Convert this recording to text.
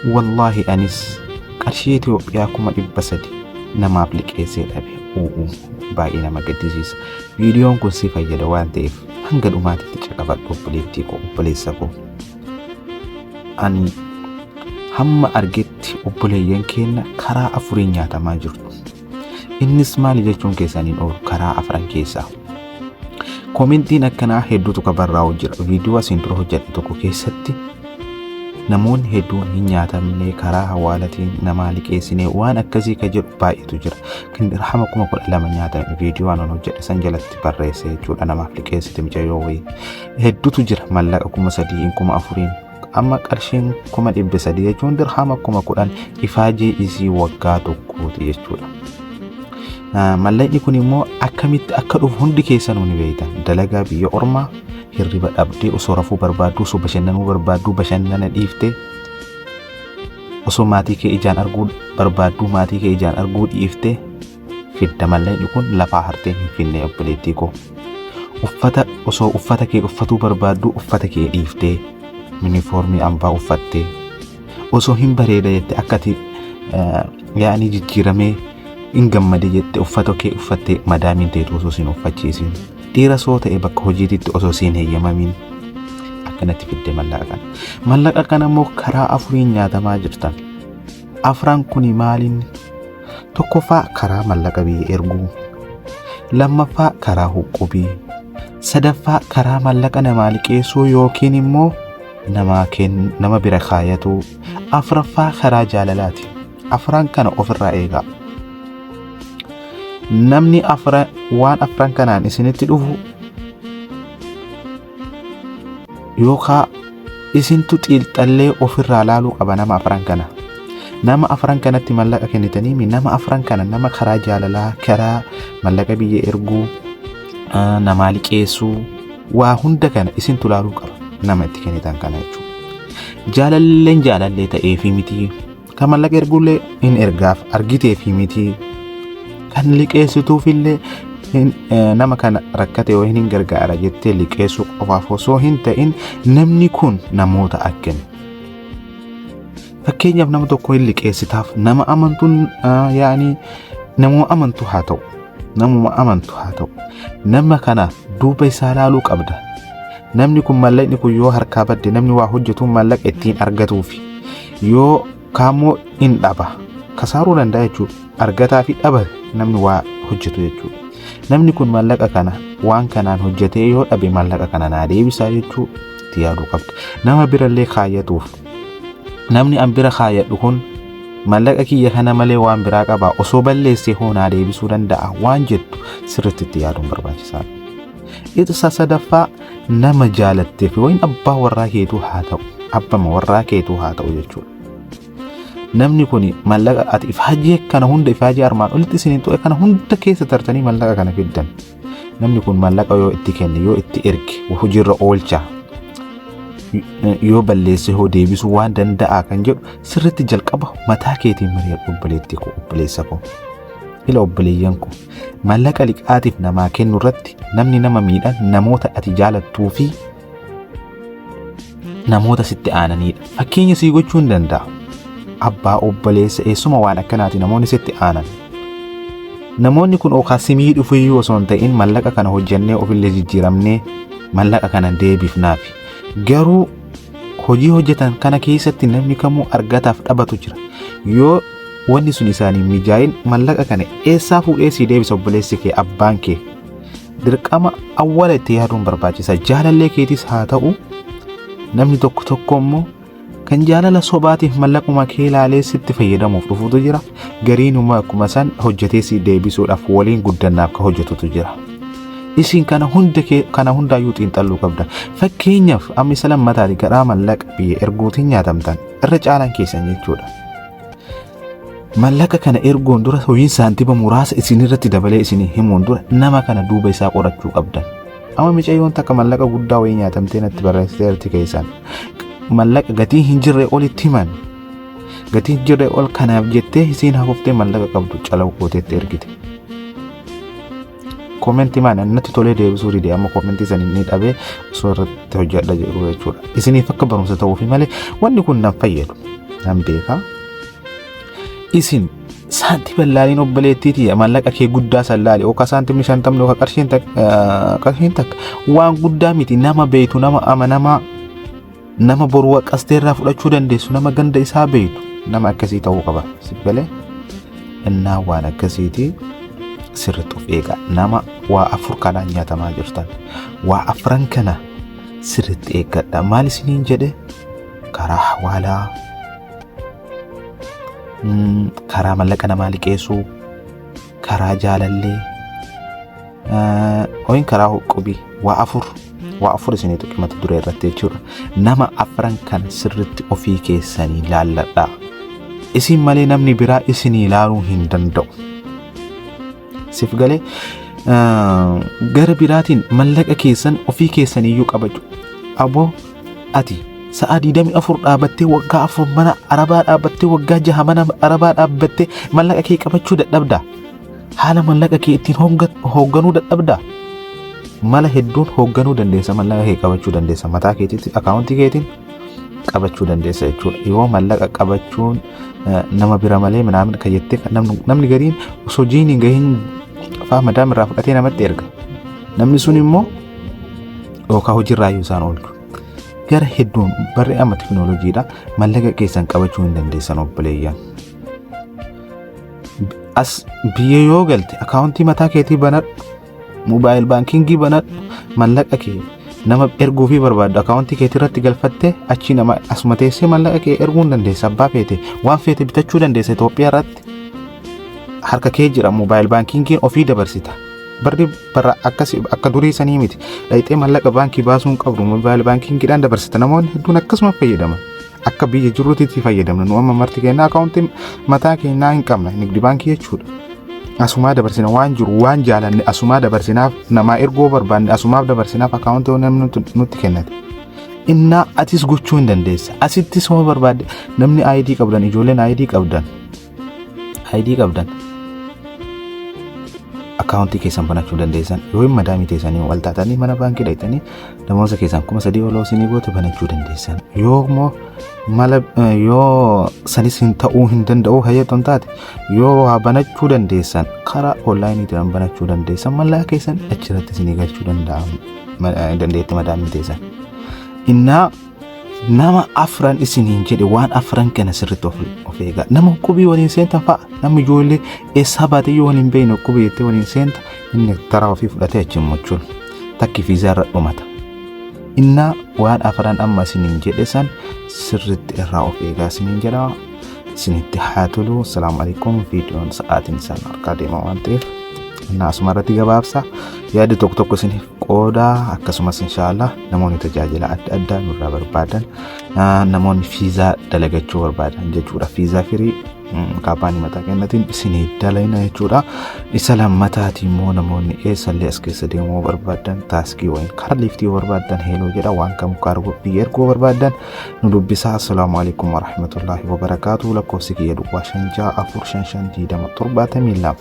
wallahi anis qarshii Itoophiyaa 300 namaaf liqeessee dhabe. Baay'ee nama gaddisiisa. Viidiyoon kun si fayyada waan ta'eef hanga dhumaatitti caqafadhu obboleettii koo obboleessa koo. Ani hamma argetti obboleeyyan keenya karaa afuriin nyaatamaa jirtu. Innis maali jechuun keessaniin oolu karaa afran keessaa. Komentiin akkanaa hedduutu kabarraa'u jira. Viidiyoo asiin dura hojjedhe tokko keessatti namoonni hedduun hin nyaatamne karaa hawaalatiin namaa liqeessine waan akkasii ka jedhu baay'eetu jira. Kan dirhama 12,000 nyaatame viidiyoo aan hojjedhe san jalatti barreesse jechuudha namaaf liqeessite mijaayoo wayii. Hedduutu jira mallaqa 3,000 4,000 amma qarshiin 1,300 jechuun dirhama 10,000 ifaajee isii waggaa tokkooti jechuudha. Mallaqni kun immoo akkamitti akka dhufu hundi keessanuu ni beektan. Dalagaa biyya ormaa hirriba dhabdee osoo rafuu barbaaddu osoo bashannanuu barbaaddu bashannana dhiiftee osoo maatii kee ijaan arguu barbaaddu maatii kee ijaan arguu dhiiftee fidda. Mallaqni kun lafaa hartee hin finne obboleettii koo. Osoo uffata kee uffatuu barbaaddu uffata kee dhiiftee yuunifoormii ambaa uffattee osoo hin bareeda jette akkati yaa'anii jijjiiramee in gammade jette uffata kee uffattee madaamiin ta'e osoo siin uffachiisin. Dhiira soo ta'e bakka hojiititti osoo siin heeyyamamin akkanatti fidde mallaqa kana. Mallaqa kana immoo karaa afuriin nyaatamaa jirtan. Afran kuni maaliin? Tokkoffaa karaa mallaqa biyya erguu, lammaffaa karaa huqqubii, sadaffaa karaa mallaqa namaa liqeessuu yookiin immoo nama bira kaayatuu, afraffaa karaa jaalalaati. Afran kana ofirraa eegaa. Namni waan afran kanaan isinitti dhufu yookaan isintu xiilxallee ofirraa laaluu qaba nama afran kana. Nama afran kanatti mallaqa kennitanii nama afran kana nama karaa jaalalaa, karaa mallaqa biyya erguu, namaa liqeessuu waa hunda kana isintu laaluu qaba nama itti kennitan kana jechuudha. Jaalallee ta'eefi miti. Kan mallaqa erguullee hin ergaaf argiteefi miti. Kan liqeessituufillee nama kana rakkate yoo hin gargaara jettee liqeessuu qofaaf osoo hin ta'in namni kun namoota akkami. Fakkeenyaaf nama tokko hin liqeessitaaf nama amantuun yaa'anii namuma amantu haa ta'u nama kanaaf duuba isaa laaluu qabda. Namni kun mallaqni kun yoo harkaa badde namni waa hojjetuun mallaqa ittiin argatuufi yoo kaamoo hin dhaba kasaaruu danda'a jechuudha. Argataa fi dhaba namni waa hojjetu jechuudha. Namni kun mallaqa kana waan kanaan hojjetee yoo dhabe mallaqa kana naa deebisaa jechuudha itti yaaduu qabda. Nama birallee kaayyatuuf namni an bira kaayyadhu kun mallaqa kiyya kana malee waan biraa qaba osoo balleessee hoo naa deebisuu danda'a waan jettu sirriitti itti yaaduun barbaachisaadha. Isa sadaffaa nama jaalatteef wayin abbaa warraa keetuu haa ta'u abbama warraa keetuu haa ta'u jechuudha. Namni kun mallaqa ati ifaajee kana hunda ifaajee armaan olitti isiniin to'e kana hunda keessa tartanii mallaqa kana fiddan. Namni kun mallaqa yoo itti kenne yoo itti erge hojiirra oolcha yoo balleesse hoo deebisuu waan danda'a kan jedhu sirriitti jalqaba mataa keetiin mari'adhu obboleettii koo obboleessa koo. Ila obboleeyyan koo mallaqa liqaatiif namaa kennu irratti namni nama miidhan namoota ati jaalattuu fi namoota sitti aananidha. Fakkeenya sii gochuu hin danda'a. Abbaa obboleessa eessuma waan akkanaati namoonni sitti aanan. Namoonni kun ookasi miidhuuf iyyuu osoo hin ta'in mallaqa kana hojjennee ofillee jijjiiramnee mallaqa kana deebifnaaf. Garuu hojii hojjetan kana keessatti namni kamuu argataaf dhabatu jira. Yoo wanni sun isaanii mijaa'in mallaqa kana eessaa fuudhee sii deebisa obboleessi kee abbaan kee. Dirqama awwaala itti yaaduun barbaachisa. Jaalallee keetis haa ta'u namni tokko immoo kan jaalala sobaatiif mallaquma kee ilaalee sitti fayyadamuuf dhufutu jira. Gariinuma akkuma san hojjetee si deebisuudhaaf waliin guddannaaf ka hojjetutu jira. Isin kana hundaayyuu xiinxalluu qabda. Fakkeenyaaf amma isa lammataati garaa mallaqa biyya erguutiin nyaatamtan irra caalan keessan jechuudha. Mallaqa kana ergoon dura hojiin saantiba muraasa isin irratti dabalee isin himuun dura nama kana duuba isaa qorachuu qabdan. Amma micayyoon takka mallaqa guddaa wayii nyaatamtee natti barreessiteerti keessan. Mallaqa gatii hin jirre olitti himan. Gatii hin jirre ol kanaaf jettee isiin hafuuftee mallaqa qabdu calawu gooteetti ergite. Komentii maan natti tolee deebisuu dide amma komentii san inni dhabee osoo irratti hojjedha jedhu jechuudha. Isiniif akka barumsa ta'uufi malee wanni kun nan fayyadu. nan beeka. Isin saanti bal'aaliin obboleettiiti maallaqa kee guddaa sallaali oo ka saantimni 50 oo ka qarshiin takka waan guddaa miti. Nama beeytu, nama amanamaa, nama boru waqasteerraa fudhachuu dandeessu, nama ganda isaa beeytu, nama akkasii ta'uu qaba. Sibbalee innaa waan akkasiiti sirriitti of eegaa. Nama waa 4 kanaan nyaatamaa jirtan, waa 4 kana sirriitti eeggadha. Maal isiniin jedhe? Karaa hawaalaa, karaa mallaqa namaa liqeessuu, karaa jaalallee, oyin karaa huqubii, waa 4 isiniitu qimata duree irratti jechuudha. Nama 4 kana sirriitti ofii keessanii laalladhaa. Isin malee namni biraa isinii ilaaluu hin danda'u. Sif galee gara biraatiin mallaqa keessan ofii keessaniyyuu qabachuu. Aboo ati sa'a 24 dhaabattee waggaa 4 mana arabaa dhaabattee waggaa 6 mana arabaa dhaabattee mallaqa kee qabachuu dadhabdaa? Haala mallaqa kee ittiin hoogganuu dadhabdaa? Mala hedduun hoogganuu dandeessa, mallaqa kee qabachuu dandeessa. Mataa keetiitti akaawuntii keetiin qabachuu dandeessa jechuudha. Yoo mallaqa qabachuun nama bira malee minaamin kayyattee namni gariin osoo jiin hin gahin faa madaam irraa fudhatee namatti erga. Namni sun immoo yookaan hojiirraa iyyuu isaan oolchu. Gara hedduun barri amma teknooloojiidha. Mallaqa keessan qabachuu hin dandeessan obboleeyyan. As biyya yoo galte akaawuntii mataa keetii banadhu, mobaayil baankingii banadhu, mallaqa kee nama erguu fi barbaaddu akaawuntii keetii irratti galfattee achi nama asuma teessee mallaqa kee erguu hin dandeessa. Abbaa feete waan feete bitachuu dandeessa. Itoophiyaa irratti harka kee jira, mobaayil baankingiin ofii dabarsita. Barri bara akka durii sanii miti. Dhayixee mallaqa baankii baasuu hin qabdu, mobaayil baankingiidhaan dabarsita. Namoonni hedduun akkasuma fayyadaman. Akka biyya jirruutti fayyadamna. Nu amma marti keenyaa akaawuntii mataa keenyaa hin qabna. Nigdi baankii jechuudha. Asumaa dabarsina waan jiru waan jaalanne asumaa dabarsinaaf namaa ergoo barbaanne asumaaf dabarsinaaf akaawuntii namni nutti kennate. Innaa atis gochuu hin dandeessa. Asittis hoo barbaadde namni ID qabdan, ijoolleen ID qabdan akaawuntii keessan banachuu dandeessan. Yoo hin madaamii teessanii wal taatanii mana baankii dhaqxanii namoota keessan 3,000 oloo isinii goote banachuu dandeessan. Yoo immoo mala yoo sanis hin ta'uu hin danda'u hayyatoon taate yoo waa banachuu dandeessan karaa onlaayiniitiin banachuu dandeessan. Mallaqa keessan achirratti isinii galchuu dandeetti madaamii teessan. Innaa nama 4 isiniin jedhe waan 4 kana sirriitti of eegaa. Nama qubii waliin seentan fa'a, namni ijoollee eessaa baatee yoo waliin beeyne qubii jettee waliin seenta inni taraa ofii fudhatee achi mochuun takki fiizaa irra dhumata. Innaa waan 4 amma isiniin jedhe san sirriitti irraa of eegaa isiniin jedha. Isinitti haa tolu. Assalaamu alaikum. Viidiyoon sa'aatiin isaan harkaa deema waan ta'eef innaa asuma irratti gabaabsa. Yaada tokko isiniif qoodaa. Akkasumas inshaallah namoonni tajaajila adda addaa nurraa barbaadan, namoonni fiizaa dalagachuu barbaadan jechuudha. Fiizaa firii kaampaanii mataa kennatiin isinii dalayna jechuudha. Isa lammataati immoo namoonni eessallee as keessa deemuu barbaadan, taaskii wayin karaa liiftii barbaadan heeloo jedha. Waan kam kaargoo biyya erguu barbaadan nu dubbisaa. Assalaamu alaikum warahmatullahi wabarakaatuh. Lakkoofsi kiyya duwwaa 56455 72.